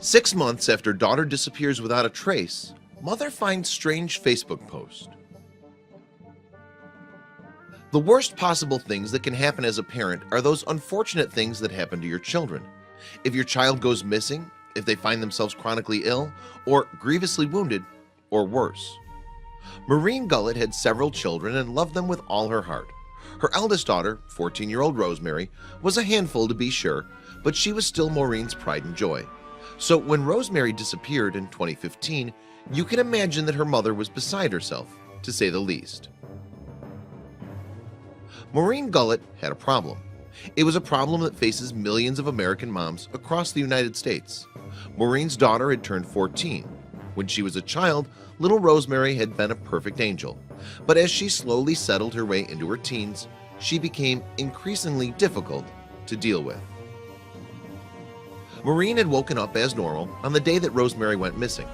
6 months after daughter disappears without a trace, mother finds strange Facebook post. The worst possible things that can happen as a parent are those unfortunate things that happen to your children. If your child goes missing, if they find themselves chronically ill, or grievously wounded, or worse. Maureen Gullett had several children and loved them with all her heart. Her eldest daughter, 14-year-old Rosemary, was a handful to be sure, but she was still Maureen's pride and joy. So when Rosemary disappeared in 2015, you can imagine that her mother was beside herself, to say the least. Maureen Gullett had a problem. It was a problem that faces millions of American moms across the United States. Maureen's daughter had turned 14. When she was a child, little Rosemary had been a perfect angel. But as she slowly settled her way into her teens, she became increasingly difficult to deal with. Maureen had woken up as normal on the day that Rosemary went missing.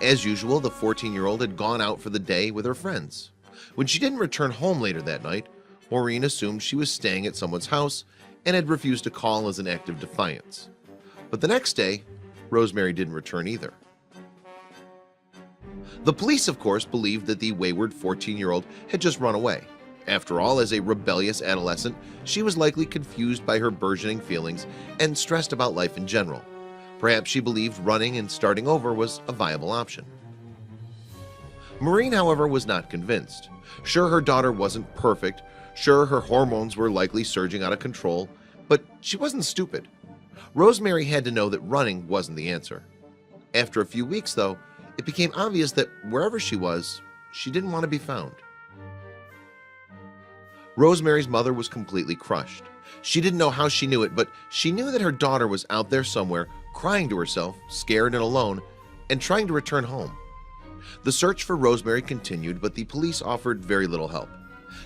As usual, the 14-year-old had gone out for the day with her friends. When she didn't return home later that night, Maureen assumed she was staying at someone's house and had refused to call as an act of defiance. But the next day, Rosemary didn't return either. The police, of course, believed that the wayward 14-year-old had just run away. After all, as a rebellious adolescent, she was likely confused by her burgeoning feelings and stressed about life in general. Perhaps she believed running and starting over was a viable option. Maureen, however, was not convinced. Sure, her daughter wasn't perfect. Sure, her hormones were likely surging out of control, but she wasn't stupid. Rosemary had to know that running wasn't the answer. After a few weeks, though, it became obvious that wherever she was, she didn't want to be found. Rosemary's mother was completely crushed. She didn't know how she knew it, but she knew that her daughter was out there somewhere, crying to herself, scared and alone, and trying to return home. The search for Rosemary continued, but the police offered very little help.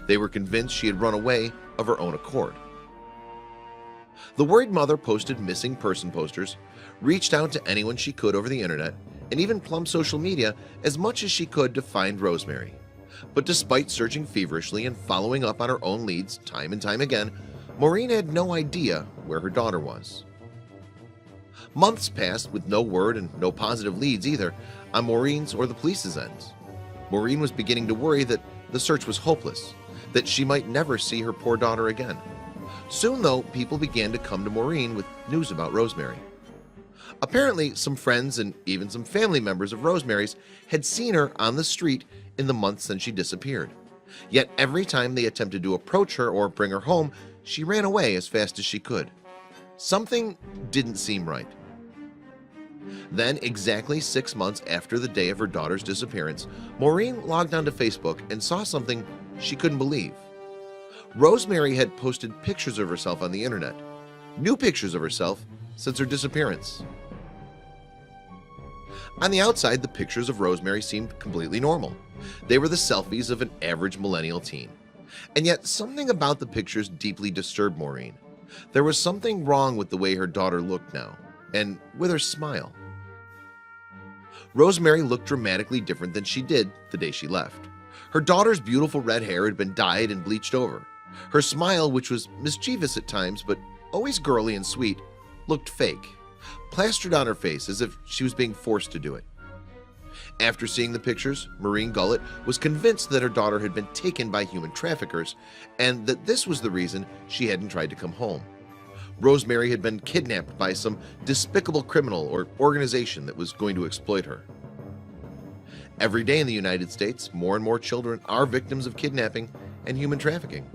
They were convinced she had run away of her own accord. The worried mother posted missing person posters, reached out to anyone she could over the internet, and even plumbed social media as much as she could to find Rosemary. But despite searching feverishly and following up on her own leads time and time again, Maureen had no idea where her daughter was. Months passed with no word and no positive leads either on Maureen's or the police's ends. Maureen was beginning to worry that the search was hopeless, that she might never see her poor daughter again. Soon, though, people began to come to Maureen with news about Rosemary. Apparently, some friends and even some family members of Rosemary's had seen her on the street in the months since she disappeared. Yet every time they attempted to approach her or bring her home, she ran away as fast as she could. Something didn't seem right. Then, exactly 6 months after the day of her daughter's disappearance, Maureen logged onto Facebook and saw something she couldn't believe. Rosemary had posted pictures of herself on the internet, new pictures of herself since her disappearance. On the outside, the pictures of Rosemary seemed completely normal. They were the selfies of an average millennial teen. And yet something about the pictures deeply disturbed Maureen. There was something wrong with the way her daughter looked now, and with her smile. Rosemary looked dramatically different than she did the day she left. Her daughter's beautiful red hair had been dyed and bleached over. Her smile, which was mischievous at times but always girly and sweet, looked fake, plastered on her face as if she was being forced to do it. After seeing the pictures, Maureen Gullett was convinced that her daughter had been taken by human traffickers and that this was the reason she hadn't tried to come home. Rosemary had been kidnapped by some despicable criminal or organization that was going to exploit her. Every day in the United States, more and more children are victims of kidnapping and human trafficking.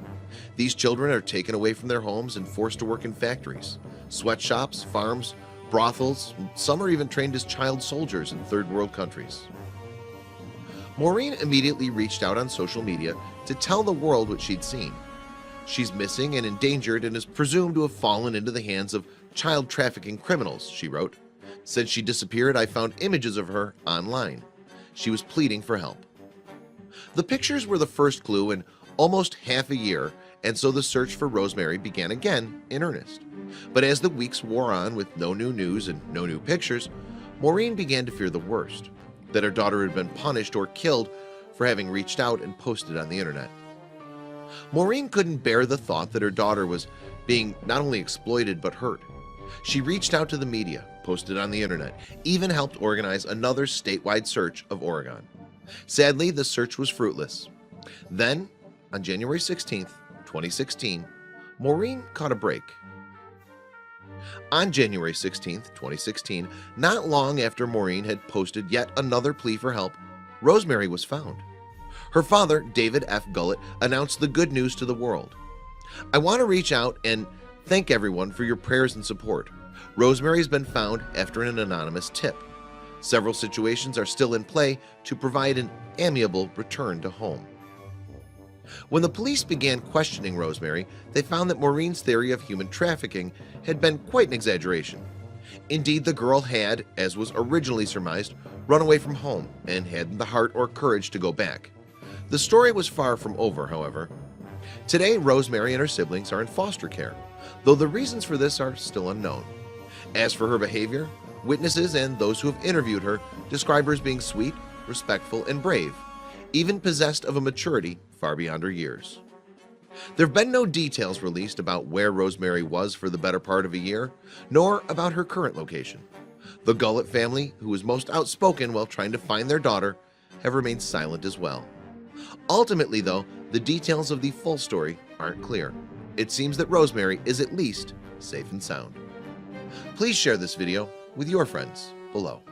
These children are taken away from their homes and forced to work in factories, sweatshops, farms, brothels, and some are even trained as child soldiers in third world countries. Maureen immediately reached out on social media to tell the world what she'd seen. She's missing and endangered and is presumed to have fallen into the hands of child trafficking criminals, she wrote. Since she disappeared, I found images of her online. She was pleading for help. The pictures were the first clue in almost half a year, and so the search for Rosemary began again in earnest. But as the weeks wore on with no new news and no new pictures, Maureen began to fear the worst, that her daughter had been punished or killed for having reached out and posted on the internet. Maureen couldn't bear the thought that her daughter was being not only exploited but hurt. She reached out to the media, posted on the internet, even helped organize another statewide search of Oregon. Sadly, the search was fruitless. Then, on January 16, 2016, Maureen caught a break. On January 16, 2016, not long after Maureen had posted yet another plea for help, Rosemary was found. Her father, David F. Gullett, announced the good news to the world. "I want to reach out and thank everyone for your prayers and support. Rosemary has been found after an anonymous tip. Several situations are still in play to provide an amiable return to home." When the police began questioning Rosemary, they found that Maureen's theory of human trafficking had been quite an exaggeration. Indeed, the girl had, as was originally surmised, run away from home and hadn't the heart or courage to go back. The story was far from over, however. Today, Rosemary and her siblings are in foster care, though the reasons for this are still unknown. As for her behavior, witnesses and those who have interviewed her describe her as being sweet, respectful, and brave, even possessed of a maturity far beyond her years. There have been no details released about where Rosemary was for the better part of a year, nor about her current location. The Gullett family, who was most outspoken while trying to find their daughter, have remained silent as well. Ultimately, though, the details of the full story aren't clear. It seems that Rosemary is at least safe and sound. Please share this video with your friends below.